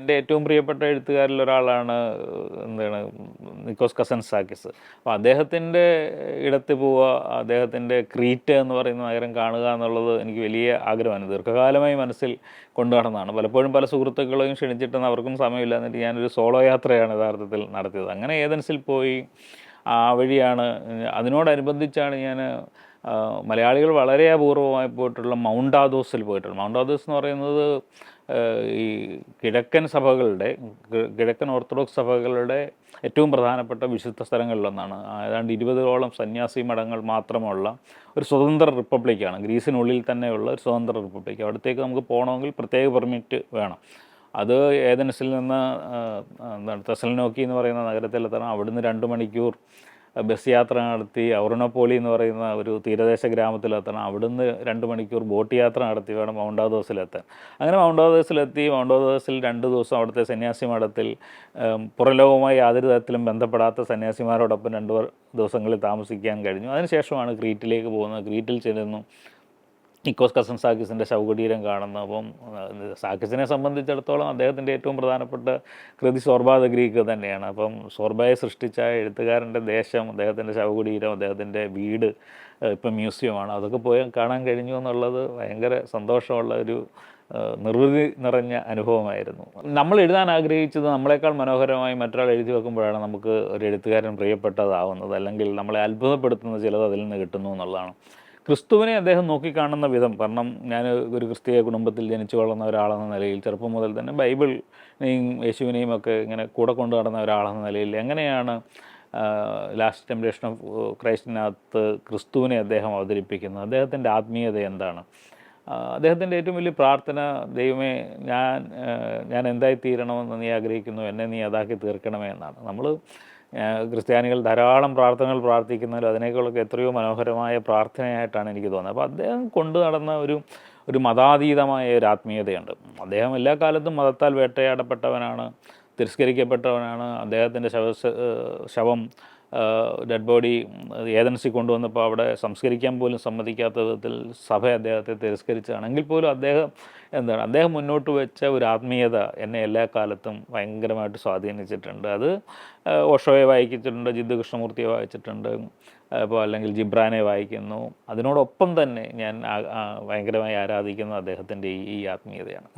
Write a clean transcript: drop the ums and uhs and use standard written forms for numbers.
എൻ്റെ ഏറ്റവും പ്രിയപ്പെട്ട എഴുത്തുകാരിൽ ഒരാളാണ് എന്താണ് നിക്കോസ് കസൻസാക്കിസ്. അപ്പോൾ അദ്ദേഹത്തിൻ്റെ ഇടത്ത് പോവുക, അദ്ദേഹത്തിൻ്റെ ക്രീറ്റ് എന്ന് പറയുന്ന നഗരം കാണുക എന്നുള്ളത് എനിക്ക് വലിയ ആഗ്രഹമാണ്. ദീർഘകാലമായി മനസ്സിൽ കൊണ്ടു നടന്നതാണ്. പലപ്പോഴും പല സുഹൃത്തുക്കളെയും ക്ഷണിച്ചിട്ടും അവർക്കും സമയമില്ല. എന്നിട്ട് ഞാനൊരു സോളോ യാത്രയാണ് യഥാർത്ഥത്തിൽ നടത്തിയത്. അങ്ങനെ ഏതൻസിൽ പോയി ആ വഴിയാണ്, അതിനോടനുബന്ധിച്ചാണ് ഞാൻ മലയാളികൾ വളരെ അപൂർവമായി പോയിട്ടുള്ള മൗണ്ട് ആഥോസിൽ പോയിട്ടുള്ളത്. മൗണ്ട് ആഥോസ് എന്ന് പറയുന്നത് ഈ കിഴക്കൻ സഭകളുടെ, കിഴക്കൻ ഓർത്തഡോക്സ് സഭകളുടെ ഏറ്റവും പ്രധാനപ്പെട്ട വിശുദ്ധ സ്ഥലങ്ങളിലൊന്നാണ്. ഏതാണ്ട് 20ഓളം സന്യാസി മഠങ്ങൾ മാത്രമുള്ള ഒരു സ്വതന്ത്ര റിപ്പബ്ലിക്കാണ്. ഗ്രീസിനുള്ളിൽ തന്നെയുള്ള ഒരു സ്വതന്ത്ര റിപ്പബ്ലിക്ക്. അവിടത്തേക്ക് നമുക്ക് പോകണമെങ്കിൽ പ്രത്യേക പെർമിറ്റ് വേണം. അത് ഏതൻസിൽ നിന്ന് എന്താണ് തെസലോനിക്കി എന്ന് പറയുന്ന നഗരത്തിലെത്തണം. അവിടുന്ന് 2 മണിക്കൂർ ബസ് യാത്ര നടത്തി ഔറനോപോളി എന്ന് പറയുന്ന ഒരു തീരദേശ ഗ്രാമത്തിലെത്തണം. അവിടുന്ന് 2 മണിക്കൂർ ബോട്ട് യാത്ര നടത്തി വേണം മൗണ്ട് ആഥോസിലെത്താൻ. അങ്ങനെ മൗണ്ട് ആഥോസിലെത്തി. മൗണ്ട് ആഥോസിൽ 2 ദിവസം അവിടുത്തെ സന്യാസി മഠത്തിൽ പുറംലോകവുമായി യാതൊരു തരത്തിലും ബന്ധപ്പെടാത്ത സന്യാസിമാരോടൊപ്പം 2 ദിവസങ്ങളിൽ താമസിക്കാൻ കഴിഞ്ഞു. അതിനുശേഷമാണ് ക്രീറ്റിലേക്ക് പോകുന്നത്. ക്രീറ്റിൽ ചെല്ലുന്നു. നിക്കോസ് കസൻസാക്കിസിൻ്റെ ശവകുടീരം കാണുന്നു. അപ്പം സാക്കിസിനെ സംബന്ധിച്ചിടത്തോളം അദ്ദേഹത്തിൻ്റെ ഏറ്റവും പ്രധാനപ്പെട്ട കൃതി സോർബ ദ ഗ്രീക്ക് തന്നെയാണ്. അപ്പം സോർബയെ സൃഷ്ടിച്ച എഴുത്തുകാരൻ്റെ ദേശം, അദ്ദേഹത്തിൻ്റെ ശവകുടീരം, അദ്ദേഹത്തിൻ്റെ വീട് ഇപ്പം മ്യൂസിയമാണ്. അതൊക്കെ പോയി കാണാൻ കഴിഞ്ഞു എന്നുള്ളത് ഭയങ്കര സന്തോഷമുള്ള ഒരു നിർവൃതി നിറഞ്ഞ അനുഭവമായിരുന്നു. നമ്മൾ എഴുതാൻ ആഗ്രഹിച്ചത് നമ്മളെക്കാൾ മനോഹരമായി മറ്റൊരാൾ എഴുതി വെക്കുമ്പോഴാണ് നമുക്ക് ഒരു എഴുത്തുകാരൻ പ്രിയപ്പെട്ടതാവുന്നത്, അല്ലെങ്കിൽ നമ്മളെ അത്ഭുതപ്പെടുത്തുന്ന ചിലത് അതിൽ നിന്ന് കിട്ടുന്നു എന്നുള്ളതാണ്. ക്രിസ്തുവിനെ അദ്ദേഹം നോക്കിക്കാണുന്ന വിധം, കാരണം ഞാൻ ഒരു ക്രിസ്തീയ കുടുംബത്തിൽ ജനിച്ചു വളർന്ന ഒരാളെന്ന നിലയിൽ ചെറുപ്പം മുതൽ തന്നെ ബൈബിളിനെയും യേശുവിനെയും ഒക്കെ ഇങ്ങനെ കൂടെ കൊണ്ടു നടന്ന ഒരാളെന്ന നിലയിൽ എങ്ങനെയാണ് ലാസ്റ്റ് ടെംപ്റ്റേഷൻ ഓഫ് ക്രൈസ്റ്റിനകത്ത് ക്രിസ്തുവിനെ അദ്ദേഹം അവതരിപ്പിക്കുന്നത്, അദ്ദേഹത്തിൻ്റെ ആത്മീയത എന്താണ്, അദ്ദേഹത്തിൻ്റെ ഏറ്റവും വലിയ പ്രാർത്ഥന, ദൈവമേ ഞാൻ എന്തായിത്തീരണമെന്ന് നീ ആഗ്രഹിക്കുന്നു, എന്നെ നീ അതാക്കി തീർക്കണമേ എന്നാണ്. നമ്മൾ ക്രിസ്ത്യാനികൾ ധാരാളം പ്രാർത്ഥനകൾ പ്രാർത്ഥിക്കുന്നതിൽ അതിനേക്കാളൊക്കെ എത്രയോ മനോഹരമായ പ്രാർത്ഥനയായിട്ടാണ് എനിക്ക് തോന്നുന്നത്. അപ്പോൾ അദ്ദേഹം കൊണ്ടു നടന്ന ഒരു മതാതീതമായ ഒരു ആത്മീയതയുണ്ട്. അദ്ദേഹം എല്ലാ കാലത്തും മതത്താൽ വേട്ടയാടപ്പെട്ടവനാണ്, തിരസ്കരിക്കപ്പെട്ടവനാണ്. അദ്ദേഹത്തിൻ്റെ ശവം ഡെഡ് ബോഡി ഏതൻസിൽ കൊണ്ടുവന്നപ്പോൾ അവിടെ സംസ്കരിക്കാൻ പോലും സമ്മതിക്കാത്ത വിധത്തിൽ സഭ അദ്ദേഹത്തെ തിരസ്കരിച്ചതാണെങ്കിൽ പോലും അദ്ദേഹം മുന്നോട്ട് വെച്ച ഒരു ആത്മീയത എന്നെ എല്ലാ കാലത്തും ഭയങ്കരമായിട്ട് സ്വാധീനിച്ചിട്ടുണ്ട്. അത് ഓഷോയെ വായിച്ചിട്ടുണ്ട്, ജിദ്ദു കൃഷ്ണമൂർത്തിയെ വായിച്ചിട്ടുണ്ട്, അപ്പോൾ അല്ലെങ്കിൽ ജിബ്രാനെ വായിക്കുന്നു. അതിനോടൊപ്പം തന്നെ ഞാൻ ഭയങ്കരമായി ആരാധിക്കുന്നത് അദ്ദേഹത്തിൻ്റെ ഈ ആത്മീയതയാണ്.